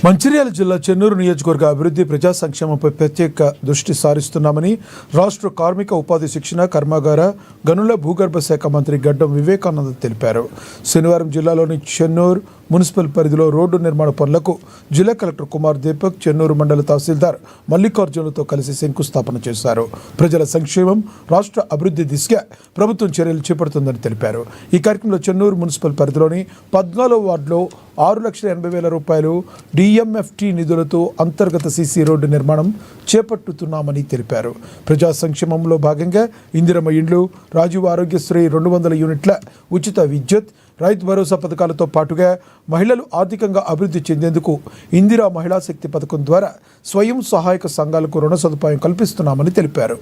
మంచిర్యాల జిల్లా చెన్నూరు నియోజకవర్గ అభివృద్ధి ప్రజా సంక్షేమంపై ప్రత్యేక దృష్టి సారిస్తున్నామని రాష్ట్ర కార్మిక ఉపాధి శిక్షణ కర్మాగార గనుల భూగర్భ శాఖ మంత్రి గడ్డం వివేకానంద తెలిపారు. శనివారం జిల్లాలోని చెన్నూరు మున్సిపల్ పరిధిలో రోడ్డు నిర్మాణ పనులకు జిల్లా కలెక్టర్ కుమార్ దీపక్, చెన్నూరు మండల తహసీల్దార్ మల్లికార్జునులతో కలిసి శంకుస్థాపన చేశారు. ప్రజల సంక్షేమం, రాష్ట్ర అభివృద్ధి దిశగా ప్రభుత్వం చర్యలు చేపడుతుందని తెలిపారు. ఈ కార్యక్రమంలో చెన్నూరు మున్సిపల్ పరిధిలోని 14వ వార్డులో 6,80,000 రూపాయలు డిఎంఎఫ్టి నిధులతో అంతర్గత సీసీ రోడ్డు నిర్మాణం చేపట్టుతున్నామని తెలిపారు. ప్రజా సంక్షేమంలో భాగంగా ఇందిరమ్మ ఇండ్లు, రాజీవ్ ఆరోగ్యశ్రీ 200 యూనిట్ల ఉచిత విద్యుత్, రైతు భరోసా పథకాలతో పాటుగా మహిళలు ఆర్థికంగా అభివృద్ధి చెందేందుకు ఇందిరా మహిళా శక్తి పథకం ద్వారా స్వయం సహాయక సంఘాలకు రుణ సదుపాయం కల్పిస్తున్నామని తెలిపారు.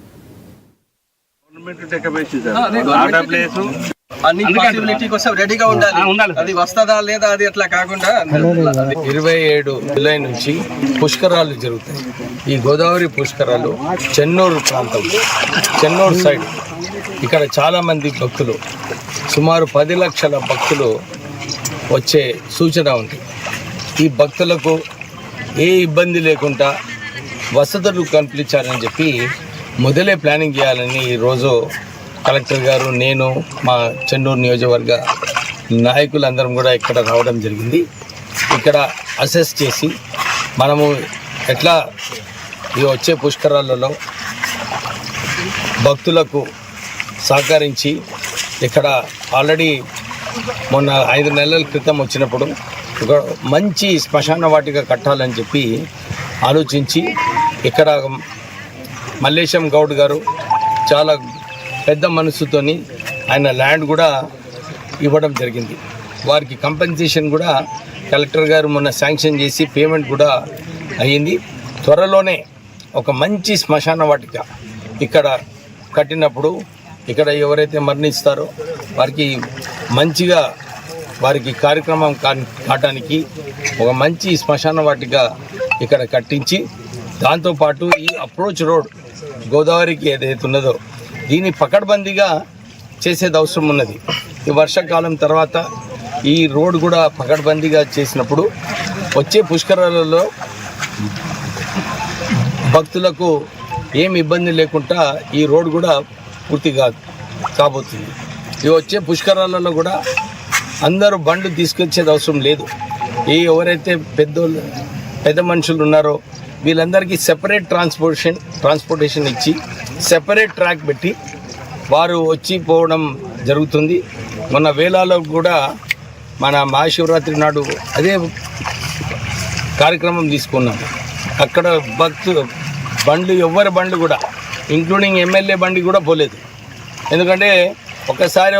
అన్ని పాసిబిలిటీ కోసం రెడీగా ఉండాలి. అది వస్తుందా లేదా అది అట్లా కాకుండా 27 జూలై నుంచి పుష్కరాలు జరుగుతాయి. ఈ గోదావరి పుష్కరాలు చెన్నూరు ప్రాంతం, చెన్నూరు సైడ్ ఇక్కడ చాలామంది భక్తులు, సుమారు 10 లక్షల భక్తులు వచ్చే సూచన ఉంది. ఈ భక్తులకు ఏ ఇబ్బంది లేకుండా వసతులు కల్పించాలని చెప్పి మొదలే ప్లానింగ్ చేయాలని ఈరోజు కలెక్టర్ గారు, నేను, మా చెన్నూరు నియోజకవర్గ నాయకులందరం కూడా ఇక్కడ రావడం జరిగింది. ఇక్కడ అసెస్ చేసి మనము ఎట్లా ఈ వచ్చే పుష్కరాలలో భక్తులకు సహకరించి, ఇక్కడ ఆల్రెడీ మొన్న 5 నెలల క్రితం వచ్చినప్పుడు ఒక మంచి శ్మశాన వాటిక కట్టాలని చెప్పి ఆలోచించి ఇక్కడ మల్లేశం గౌడ్ గారు చాలా పెద్ద మనసుతోని ఆయన ల్యాండ్ కూడా ఇవ్వడం జరిగింది. వారికి కంపెన్సేషన్ కూడా కలెక్టర్ గారు మొన్న శాంక్షన్ చేసి పేమెంట్ కూడా అయ్యింది. త్వరలోనే ఒక మంచి శ్మశాన వాటిక ఇక్కడ కట్టినప్పుడు ఇక్కడ ఎవరైతే మరణిస్తారో వారికి మంచిగా వారికి కార్యక్రమం కావడానికి ఒక మంచి శ్మశాన వాటిక ఇక్కడ కట్టించి, దాంతోపాటు ఈ అప్రోచ్ రోడ్ గోదావరికి ఏదైతే ఉన్నదో దీన్ని పకడ్బందీగా చేసేది అవసరం ఉన్నది. ఈ వర్షాకాలం తర్వాత ఈ రోడ్ కూడా పకడ్బందీగా చేసినప్పుడు వచ్చే పుష్కరాలలో భక్తులకు ఏం ఇబ్బంది లేకుండా ఈ రోడ్ కూడా పూర్తిగా కాబోతుంది. ఈ వచ్చే పుష్కరాలలో కూడా అందరూ బండ్లు తీసుకొచ్చేది అవసరం లేదు. ఎవరైతే పెద్ద మనుషులు ఉన్నారో వీళ్ళందరికీ సెపరేట్ ట్రాన్స్పోర్టేషన్ ఇచ్చి సెపరేట్ ట్రాక్ పెట్టి వారు వచ్చి పోవడం జరుగుతుంది. మొన్న వేలాలో కూడా మన మహాశివరాత్రి నాడు అదే కార్యక్రమం తీసుకున్నాం. అక్కడ ఎవరి బండ్లు కూడా ఇంక్లూడింగ్ ఎమ్మెల్యే బండి కూడా పోలేదు. ఎందుకంటే ఒకసారి